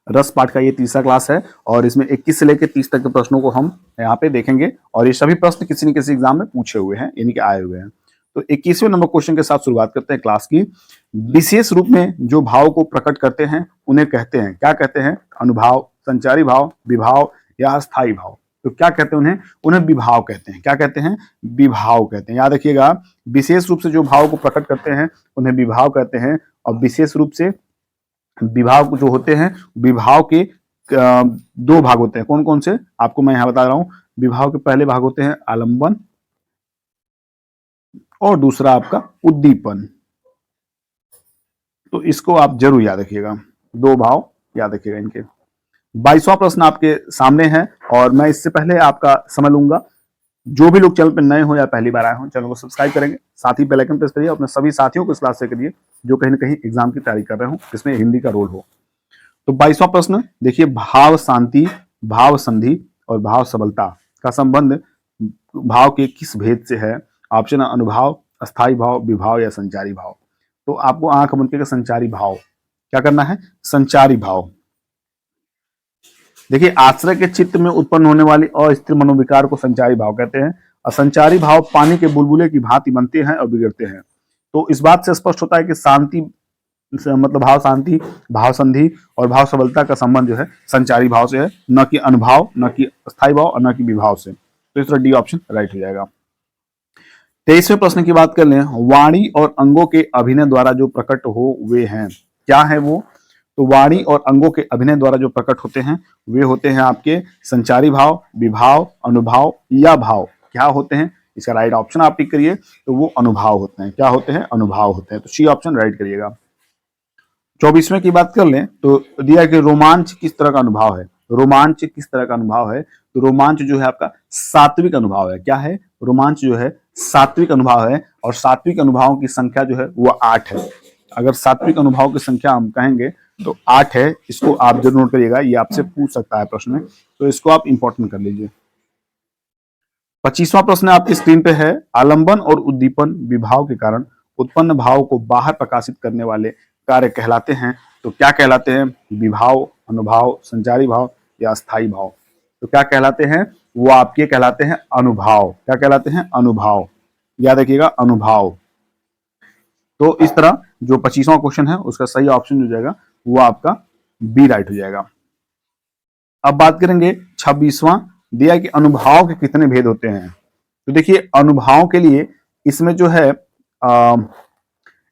रस पाठ का ये तीसरा क्लास है और इसमें 21 से लेकर 30 तक के प्रश्नों को हम यहाँ पे देखेंगे और ये सभी प्रश्न किसी न किसी एग्जाम में पूछे हुए हैं, यानी कि आए हुए हैं। तो 21वें नंबर क्वेश्चन के साथ शुरुआत करते हैं क्लास की। विशेष रूप में जो भाव को प्रकट करते हैं उन्हें कहते हैं, क्या कहते हैं? अनुभाव, संचारी भाव, विभाव या अस्थायी भाव। तो क्या कहते हैं उन्हें? उन्हें विभाव कहते हैं। क्या कहते हैं? विभाव कहते हैं। याद रखिएगा, विशेष रूप से जो भाव को प्रकट करते हैं उन्हें विभाव कहते हैं और विशेष रूप से विभाव जो होते हैं, विभाव के दो भाग होते हैं। कौन कौन से? आपको मैं यहां बता रहा हूं। विभाव के पहले भाग होते हैं आलंबन और दूसरा आपका उद्दीपन। तो इसको आप जरूर याद रखिएगा, दो भाव याद रखिएगा इनके। 22वां प्रश्न आपके सामने है और मैं इससे पहले आपका समय लूंगा। जो भी लोग चैनल पर नए हो या पहली बार आए हो, चैनल को सब्सक्राइब करेंगे, साथ ही बेल आइकन प्रेस करिए, अपने सभी साथियों को इस क्लास से करिए जो कहीं ना कहीं एग्जाम की तैयारी कर रहे हो, जिसमें हिंदी का रोल हो। तो 22वां प्रश्न देखिए, भाव शांति, भाव संधि और भाव सबलता का संबंध भाव के किस भेद से है? ऑप्शन है अनुभाव, अस्थायी भाव, विभाव या संचारी भाव। तो आपको आंख बंद करके संचारी भाव क्या करना है? संचारी भाव। देखिए, आश्रय के चित्त में उत्पन्न होने वाली अस्थिर मनोविकार को संचारी भाव कहते हैं। असंचारी भाव पानी के बुलबुले की भांति बनते हैं और बिगड़ते हैं। तो इस बात से स्पष्ट होता है कि शांति मतलब भाव शांति, भाव संधि और भाव सबलता का संबंध जो है संचारी भाव से है, न कि अनुभाव, न कि अस्थायी भाव और न कि विभाव से। तो इस तरह डी ऑप्शन राइट हो जाएगा। 23वें प्रश्न की बात कर लें, वाणी और अंगों के अभिनय द्वारा जो प्रकट हो वे हैं, क्या है वो? तो वाणी और अंगों के अभिनय द्वारा जो प्रकट होते हैं वे होते हैं आपके संचारी भाव, विभाव, अनुभाव या भाव। क्या होते हैं? इसका राइट ऑप्शन आप टिक करिए। तो वो अनुभाव होते हैं। क्या होते हैं? अनुभाव होते हैं। तो सी ऑप्शन राइट करिएगा। 24वें की बात कर लें तो दिया कि रोमांच किस तरह का अनुभव है? रोमांच किस तरह का अनुभव है? तो रोमांच जो है आपका सात्विक अनुभव है। क्या है? रोमांच जो है सात्विक अनुभव है और सात्विक अनुभवों की संख्या जो है वो 8 है। अगर सात्विक अनुभव की संख्या हम कहेंगे तो 8 है। इसको आप जरूर नोट करिएगा, ये आपसे पूछ सकता है प्रश्न में, तो इसको आप इंपॉर्टेंट कर लीजिए। 25वां प्रश्न आपकी स्क्रीन पे है, आलंबन और उद्दीपन विभाव के कारण उत्पन्न भाव को बाहर प्रकाशित करने वाले कार्य कहलाते हैं। तो क्या कहलाते हैं? विभाव, अनुभाव, संचारी भाव या अस्थायी भाव। तो क्या कहलाते हैं? वो आपके कहलाते हैं अनुभाव। क्या कहलाते हैं? अनुभाव। याद रखिएगा, अनुभाव। तो इस तरह जो 25वां क्वेश्चन है उसका सही ऑप्शन हो जाएगा वो आपका बी राइट हो जाएगा। अब बात करेंगे 26वां, दिया कि अनुभाव के कितने भेद होते हैं। तो देखिए, अनुभाव के लिए इसमें जो है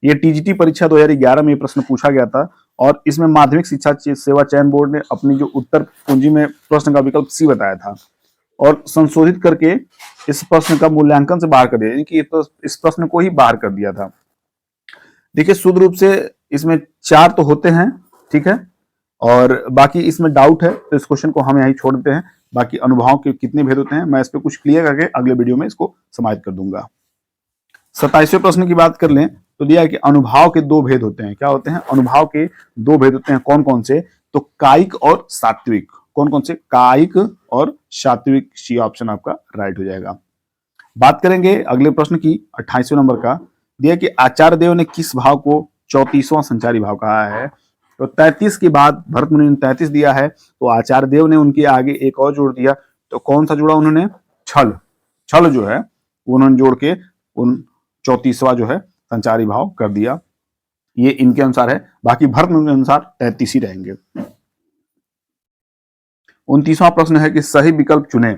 ये टीजीटी परीक्षा 2011 में ये प्रश्न पूछा गया था और इसमें माध्यमिक शिक्षा सेवा चयन बोर्ड ने अपनी जो उत्तर कुंजी में प्रश्न का विकल्प सी बताया था और संशोधित करके इस प्रश्न का मूल्यांकन से बाहर कर दिया, यानी कि इस प्रश्न को ही बाहर कर दिया था। देखिए, शुद्ध रूप से इसमें 4 तो होते हैं, ठीक है, और बाकी इसमें डाउट है तो इस क्वेश्चन को हम यहीं छोड़ देते हैं। बाकी अनुभव के कितने भेद होते हैं मैं इस पर कुछ क्लियर करके अगले वीडियो में इसको समाहित कर दूंगा। 27वें प्रश्न की बात कर लें तो दिया है कि अनुभाव के 2 भेद होते हैं। क्या होते हैं? अनुभाव के 2 भेद होते हैं। कौन कौन से? तो कायिक और सात्विक। कौन कौन से? कायिक और सात्विक। सी ऑप्शन आपका राइट हो जाएगा। बात करेंगे अगले प्रश्न की 28वें नंबर का, दिया कि आचार्य देव ने किस भाव को 34वां संचारी भाव कहा है? तो 33 के बाद भरत मुनि ने 33 दिया है तो आचार्य देव ने उनके आगे एक और जोड़ दिया। तो कौन सा जोड़ा उन्होंने? छल। छल जो है उन्होंने जोड़ के उन 34वां जो है संचारी भाव कर दिया। ये इनके अनुसार है, बाकी भरत मुनि के अनुसार 33 ही रहेंगे। 29वां प्रश्न है कि सही विकल्प चुने।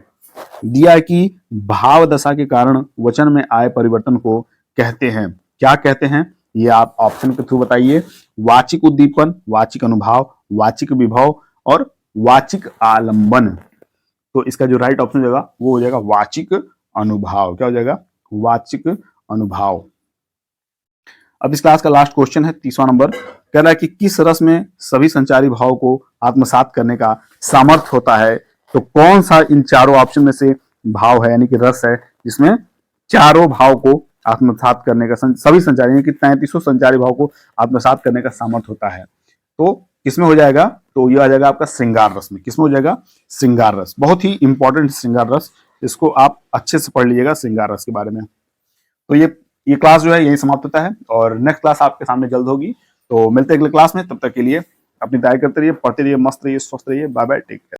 दिया है कि भाव दशा के कारण वचन में आए परिवर्तन को कहते हैं। क्या कहते हैं? ये आप ऑप्शन के थ्रू बताइए। वाचिक उद्दीपन, वाचिक अनुभाव, वाचिक विभव और वाचिक आलंबन। तो इसका जो राइट ऑप्शन हो जाएगा वो हो जाएगा वाचिक अनुभाव। क्या हो जाएगा? वाचिक अनुभाव। अब इस क्लास का लास्ट क्वेश्चन है 30वां नंबर, कह रहा है कि किस रस में सभी संचारी भाव को आत्मसात करने का सामर्थ्य होता है? तो कौन सा इन चारों ऑप्शन में से भाव है, यानी कि रस है जिसमें चारों भाव को आत्मसात करने का, सभी संचारी यानी कि 33 संचारी भाव को आत्मसात करने का सामर्थ्य होता है? तो किसमें हो जाएगा? तो ये आ जाएगा आपका श्रृंगार रस में। किसमें हो जाएगा? श्रृंगार रस। बहुत ही इंपॉर्टेंट श्रृंगार रस, इसको आप अच्छे से पढ़ लीजिएगा श्रृंगार रस के बारे में। तो ये क्लास जो है यही समाप्त होता है और नेक्स्ट क्लास आपके सामने जल्द होगी। तो मिलते हैं अगले क्लास में, तब तक के लिए अपनी तैयारी करते रहिए, पढ़ते रहिए, मस्त रहिए, स्वस्थ रहिए। Bye bye, take care.